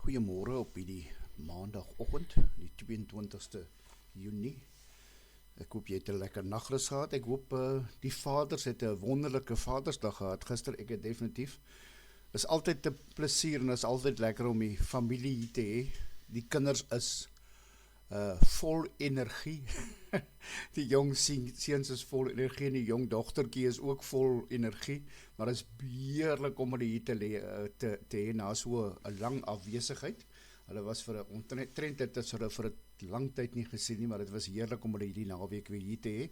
Goeiemôre op hierdie maandagoggend, die 22ste Junie. Ek hoop jy het 'n lekker nagrus gehad. Ek hoop die vaders het 'n wonderlike Vadersdag gehad gister. Ek het definitief. Is altyd 'n plesier en is altyd lekker om die familie hier te hê. Die kinders is vol energie. Die jong seuns is vol energie en die jong dogtertjie is ook vol energie, maar dit is heerlik om hulle hier te hê na so 'n lang afwesigheid. Hulle was vir 'n omtrent het hulle vir 'n lang tyd nie gesien nie, maar dit was heerlik om hulle hierdie naweek weer hier te hê.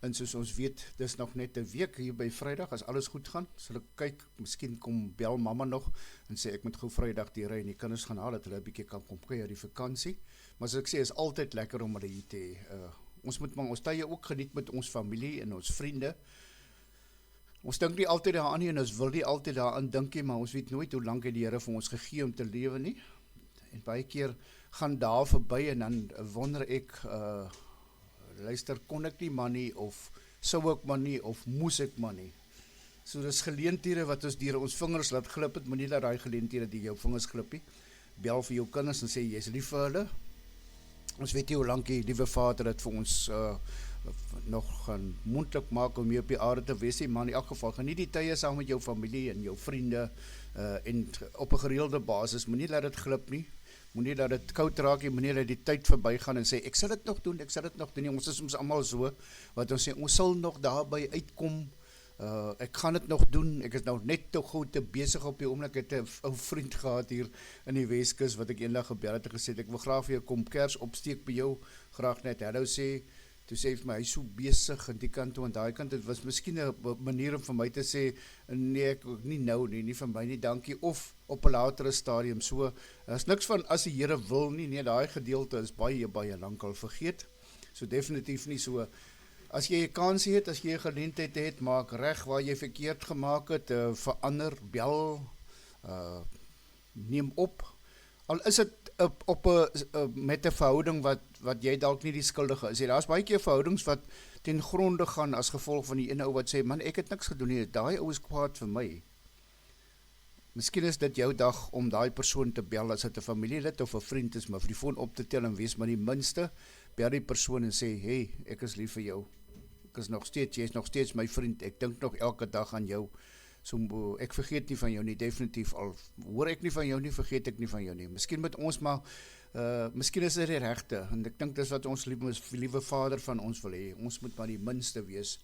En soos ons weet, dis nog net 'n week hier by Vrydag, as alles goed gaan, sal ek kyk, miskien kom bel mamma nog en sê ek moet gou Vrydag die ry en die kinders gaan haal, dat hulle 'n bietjie kan kom kuier die vakansie. Maar soos ek sê, is altyd lekker om hulle hier te hê. Ons moet maar ons tye ook geniet met ons familie en ons vriende. Ons dink nie altyd daaraan nie en ons wil nie altyd daaraan dink nie, maar ons weet nooit hoe lank het die Here vir ons gegee om te lewe nie. En baie keer gaan daar verby en dan wonder ek, luister, kon ek nie maar nie, of sou ek maar nie, of moes ek maar nie. So dis geleenthede wat ons deur ons vingers laat glip het, moenie dat daai geleenthede deur jou vingers glip nie. Bel vir jou kinders en sê jy is lief vir hulle. Ons weet nie hoe lank die liewe Vader dit vir ons nog gaan moontlik maak om hier op die aarde te wees nie, maar in elk geval geniet die tye saam met jou familie en jou vriende en op 'n gereelde basis. Moenie laat dit glip nie. Moenie dat dit koud raak nie, moenie dat die tyd verbygaan en sê ek sal dit nog doen nie. Ons is ons almal so wat ons sê ons sal nog daarby uitkom. Ek gaan dit nog doen, ek is nou net te goed te besig op die oomblik. Ek het 'n ou vriend gehad hier in die Weskus wat ek eendag gebel het en gesê ek wil graag vir jou kom kers opsteek by jou, graag net hallo sê. Toe sê hy vir my, hy is so besig aan die kant toe en daai kant. Dit was miskien 'n manier om vir my te sê nee, ek nie nou nie vir my nie, dankie, of op 'n latere stadium. So is niks van as die Here wil nie, nee, daai gedeelte is baie lankal vergeet. So definitief nie so. As jy 'n kans het, as jy 'n geleentheid het, maak reg waar jy verkeerd gemaak het, verander, bel, neem op. Al is dit met 'n verhouding wat jy dalk nie die skuldige is. Daar's baie keer verhoudings wat ten gronde gaan as gevolg van die ene ou wat sê, man, ek het niks gedoen nie, daai ou is kwaad vir my. Miskien is dit jou dag om daai persoon te bel, as dit 'n familielid of 'n vriend is, maar vir die foon op te tel en wees maar die minste, bel die persoon en sê, hey, ek is lief vir jou. Jy is nog steeds my vriend, ek dink nog elke dag aan jou, so ek vergeet nie van jou nie, definitief, al hoor ek nie van jou nie, vergeet ek nie van jou nie. Miskien moet ons maar, miskien is dit die regte, en ek dink dis wat ons liewe Vader van ons wil hê, ons moet maar die minste wees,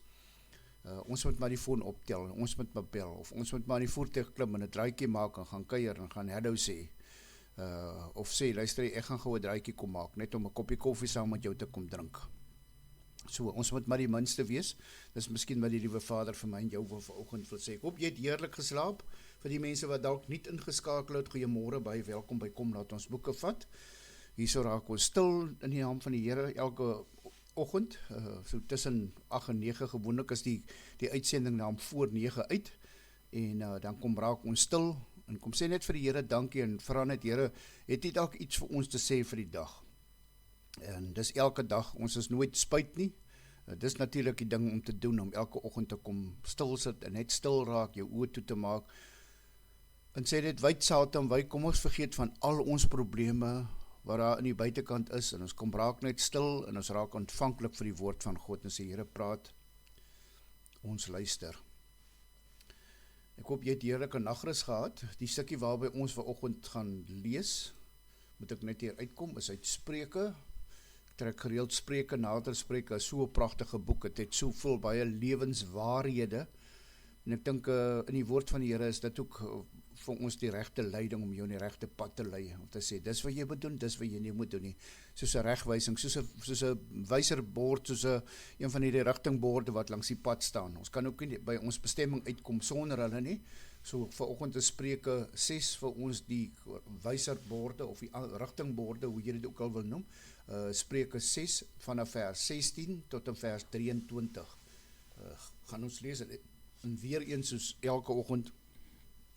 ons moet maar die foon optel, ons moet maar bel, of ons moet maar die voertuig klim en 'n draaitjie maak en gaan kuier en gaan hallo sê, of sê, luister, ek gaan gou 'n draaitjie kom maak, net om 'n koppie koffie saam met jou te kom drink. So, ons moet maar die minste wees. Dis miskien wat die liewe Vader vir my en jou wil vanoggend wil sê. Ek hoop jy het heerlik geslaap. Vir die mense wat dalk nie ingeskakel het, goeiemôre, baie welkom by Kom Laat Ons Boeke Vat. Hierso raak ons stil in die naam van die Here elke oggend, so tussen 8 en 9 gewoonlik is die uitsending na voor 9 uit, en dan raak ons stil en kom sê net vir die Here dankie en vra net, Here, het jy dalk iets vir ons te sê vir die dag? En dis elke dag, ons is nooit spyt nie. Dis natuurlik die ding om te doen, om elke oggend te kom stil sit en net stil raak, jou oë toe te maak en sê dit, wyd Satan, kom ons vergeet van al ons probleme wat daar in die buitekant is, en ons kom raak net stil en ons raak ontvanklik vir die woord van God en sê, Here, praat, ons luister. Ek hoop jy het heerlike nagrus gehad. Die stukkie waarby ons vanoggend gaan lees, moet ek net hier uitkom, is uit Spreuke. Trek gereeld Spreuke, nader Spreuke, is so 'n pragtige boek, het soveel baie lewenswaarhede, en ek dink in die woord van die Here is dit ook vir ons die regte leiding om jou in die regte pad te lei, om te sê, dis wat jy moet doen, dis wat jy nie moet doen nie, soos 'n regwysing, soos 'n wyserbord, soos 'n van die rigtingborde wat langs die pad staan. Ons kan ook nie by ons bestemming uitkom sonder hulle nie. So vanoggend is Spreuke 6 vir ons die wyserborde of die rigtingborde, hoe jy dit ook al wil noem. Spreuke 6 vanaf vers 16 tot en vers 23. Gaan ons lees, en weer eens soos elke oggend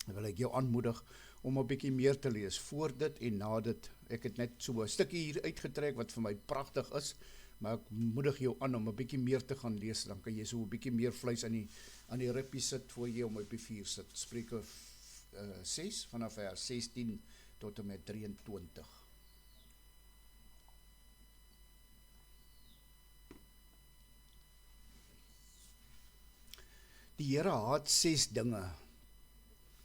wil ek jou aanmoedig om 'n bietjie meer te lees, voor dit en na dit. Ek het net so 'n stukkie hier uitgetrek wat vir my pragtig is, maar ek moedig jou aan om 'n bietjie meer te gaan lees, dan kan jy so 'n bietjie meer vleis aan die rippie sit, voor jy om op die vuur sit. Spreuke 6 vanaf vers 16 tot en met 23. Die Here haat 6 dinge.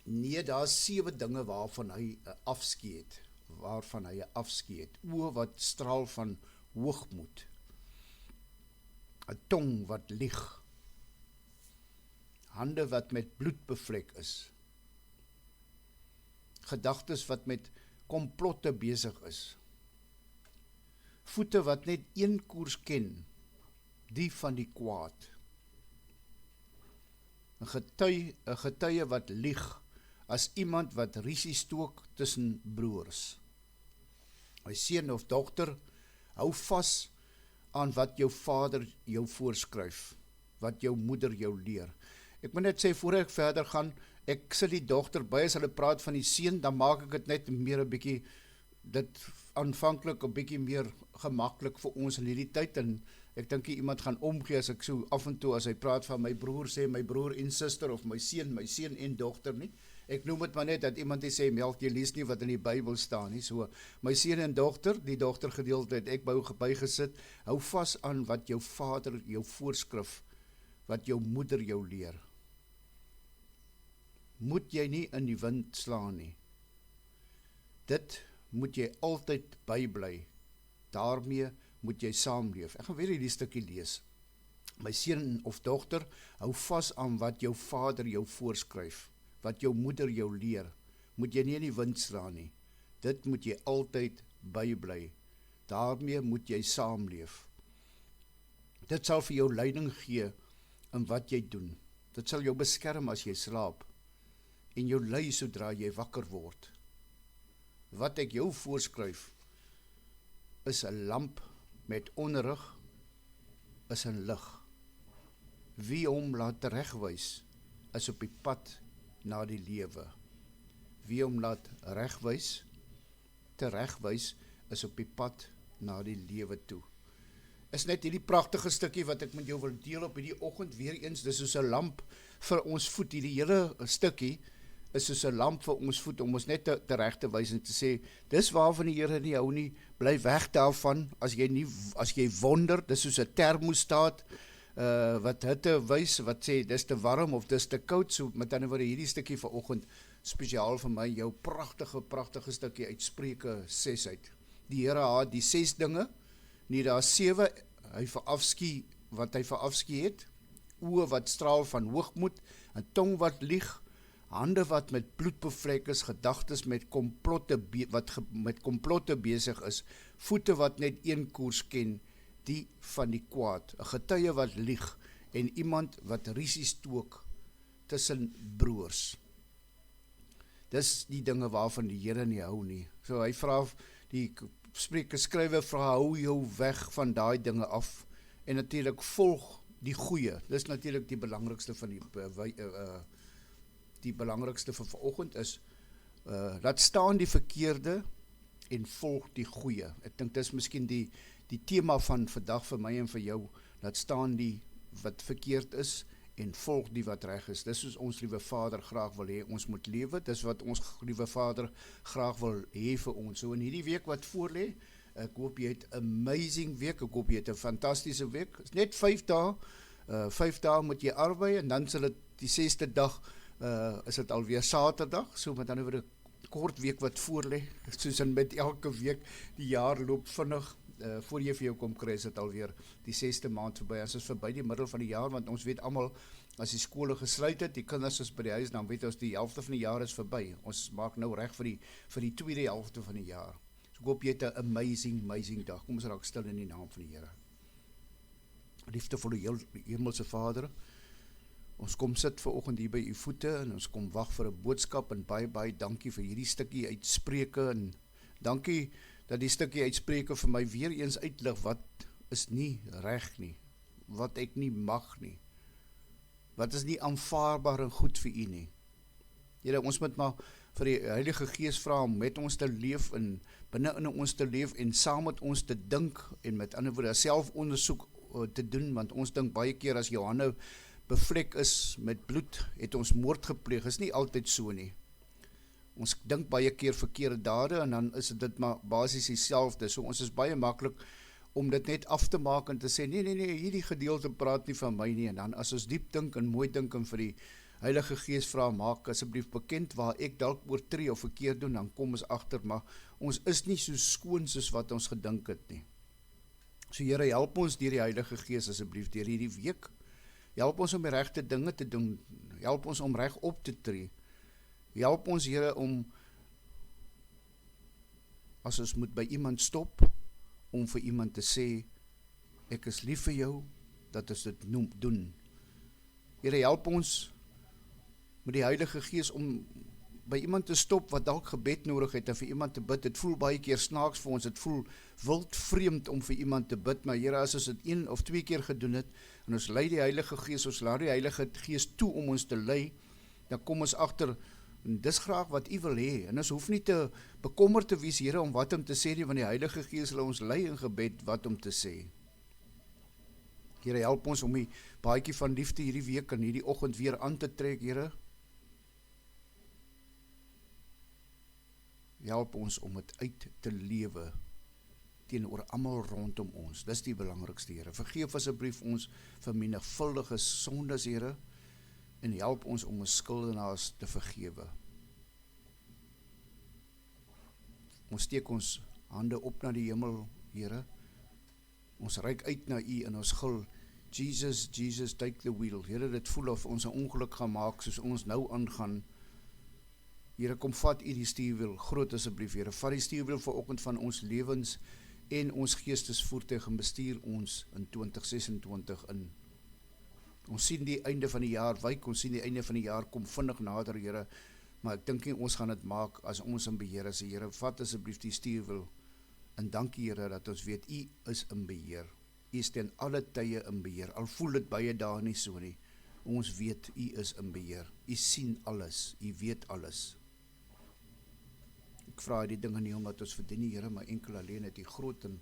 Nee, daar is 7 dinge waarvan hy 'n afskeid het. Waarvan hy 'n afskeid het. Oë wat straal van hoogmoed. 'n Tong wat lieg. Hande wat met bloed bevlek is. Gedagtes wat met komplotte besig is. Voete wat net een koers ken, die van die kwaad. 'n getuie wat lieg, as iemand wat rusie stook tussen broers. My seun of dogter, hou vas aan wat jou vader jou voorskryf, wat jou moeder jou leer. Ek moet net sê, voor ek verder gaan, ek sit die dogter by, as hulle praat van die seun, dan maak ek dit net meer 'n bietjie, dit aanvanklik 'n bietjie meer gemaklik vir ons in hierdie tyd, en ek dink iemand gaan omgee as ek so af en toe, as hy praat van my broer, sê my broer en suster, of my seun en dogter nie. Ek noem dit maar net, dat iemand die sê, Melk, jy lees nie wat in die Bybel staan nie, so, my seun en dogter, die dogter gedeelte het ek bygesit, hou vas aan wat jou vader jou voorskrif, wat jou moeder jou leer. Moet jy nie in die wind slaan nie. Dit moet jy altyd bybly. Daarmee moet jy saamleef. Ek gaan weer hierdie stukkie lees. My seun of dogter, hou vas aan wat jou vader jou voorskryf, wat jou moeder jou leer. Moet jy nie in die wind slaan nie. Dit moet jy altyd bybly. Daarmee moet jy saamleef. Dit sal vir jou leiding gee in wat jy doen. Dit sal jou beskerm as jy slaap, en jou lei sodra jy wakker word. Wat ek jou voorskryf, is 'n lamp met onderrig, is 'n lig. Wie hom laat teregwys, is op die pad na die lewe. Wie hom laat teregwys, is op die pad na die lewe toe. Is net hierdie pragtige stukkie wat ek met jou wil deel op hierdie oggend, weer eens, dis soos 'n lamp vir ons voet. Hierdie hele stukkie is soos 'n lamp vir ons voet, om ons net terecht te wys en te sê, dis waarvan die Here nie hou nie, bly weg daarvan, as jy wonder, dis soos 'n termostaat, wat hitte wys, wat sê, dis te warm of dis te koud, so met ander woorde, hierdie stukkie vanoggend, spesiaal vir my, jou pragtige stukkie uit Spreuke 6 uit. Die Here haat die 6 dinge, nie daar 7, wat hy verafskie het, oë wat straal van hoogmoed, 'n tong wat lieg, hande wat met bloed bevlek is, gedagtes met komplotte besig is, voete wat net een koers ken, die van die kwaad, 'n getuie wat lieg, en iemand wat rusie stook tussen broers. Dis die dinge waarvan die Here nie hou nie. So hy vra, die Spreuke skrywer vra, hou jou weg van daai dinge af, en natuurlik volg die goeie. Dis natuurlik die belangrikste van die belangrikste vir vanoggend is, laat staan die verkeerde en volg die goeie. Ek dink dis miskien die tema van vandag vir my en vir jou, laat staan die wat verkeerd is en volg die wat reg is. Dis soos ons liewe Vader graag wil hê ons moet lewe, dis wat ons liewe Vader graag wil hê vir ons. So in hierdie week wat voor lê, ek hoop jy het 'n amazing week, ek hoop jy het 'n fantastiese week. Is net 5 dae, 5 dae moet jy arbei, en dan sal dit die 6de dag, is dit alweer Saterdag, so met ander woorde, kort week wat voor lê, soos in met elke week, die jaar loop vinnig, voor jy vir jou kom kry, is dit alweer die 6de maand verby, as is verby die middel van die jaar, want ons weet almal, as die skole gesluit het, die kinders is by die huis, dan weet ons die helfte van die jaar is verby, ons maak nou reg vir die tweede helfte van die jaar. So ek hoop jy het 'n amazing dag. Kom ons raak stil in die naam van die Here. Liefdevolle Hemelse Vader, ons kom sit vanoggend hier by u voete, en ons kom wag vir 'n boodskap, en baie dankie vir hierdie stukkie uit Spreuke, en dankie dat die stukkie uit Spreuke vir my weer eens uitlig, wat is nie reg nie, wat ek nie mag nie, wat is nie aanvaarbaar en goed vir u nie. Here, ons moet maar vir die Heilige Gees vra om met ons te leef, en binne in ons te leef, en saam met ons te dink, en met ander woorde selfondersoek te doen, want ons dink baie keer as Johanne bevlek is met bloed, het ons moord gepleeg, is nie altyd so nie. Ons dink baie keer verkeerde dade en dan is dit maar basies dieselfde. So ons is baie maklik om dit net af te maak en te sê, nee, hierdie gedeelte praat nie van my nie. En dan as ons diep dink en mooi dink en vir die Heilige Gees vra, maak asseblief bekend waar ek dalk oortree of verkeerd doen, dan kom ons agter, maar ons is nie so skoon soos wat ons gedink het nie. So Here, help ons deur die Heilige Gees asseblief deur hierdie week. Help ons om die regte dinge te doen. Help ons om reg op te tree. Help ons, Here, om as ons moet by iemand stop, om vir iemand te sê, ek is lief vir jou, dat ons dit doen. Here, help ons met die Heilige Gees om by iemand te stop wat dalk gebed nodig het en vir iemand te bid. Dit voel baie keer snaaks vir ons, dit voel wild vreemd om vir iemand te bid, maar Here, as ons dit 1 of 2 keer gedoen het, en ons lei die Heilige Gees, ons laat die Heilige Gees toe om ons te lei, dan kom ons agter, en dis graag wat U wil hê, en ons hoef nie te bekommerd te wees, Here, om wat om te sê nie, want die Heilige Gees sal ons lei in gebed wat om te sê. Here, help ons om die baadjie van liefde hierdie week en hierdie oggend weer aan te trek, Here. Help ons om het uit te lewe teenoor almal rondom ons. Dis die belangrikste, Here. Vergeef asseblief ons vermenigvuldige sondes, Here, en help ons om ons skuldenaars te vergewe. Ons steek ons hande op na die hemel, Here. Ons reik uit na U en ons gil, Jesus, Jesus, take the wheel. Here, dit voel of ons 'n ongeluk gaan maak soos ons nou aangaan. Here, kom vat U die stuurwiel, groot asseblief, Here, vat die stuurwiel vanoggend van ons lewens en ons geestesvoertuig en bestuur ons in 2026 in. Ons sien die einde van die jaar wyk, ons sien die einde van die jaar kom vinnig nader, Here, maar ek dink nie ons gaan dit maak as ons in beheer is. Here, vat asseblief die stuurwiel en dankie, Here, dat ons weet U is in beheer. U is ten alle tye in beheer, al voel dit baie dae nie so nie. Ons weet U is in beheer. U sien alles, U weet alles. Ek vra die dinge nie omdat ons verdien nie, Here, maar enkel alleen uit die groot en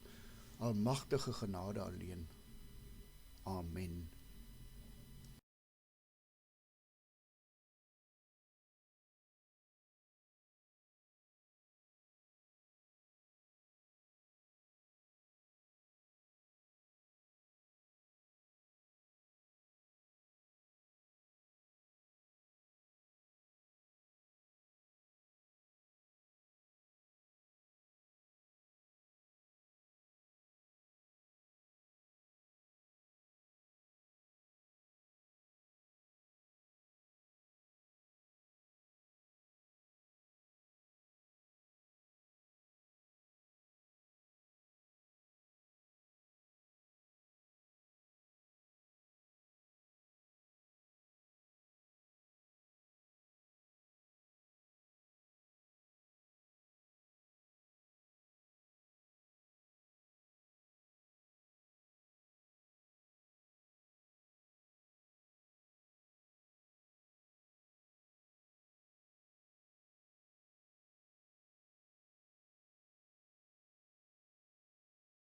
almagtige genade alleen. Amen.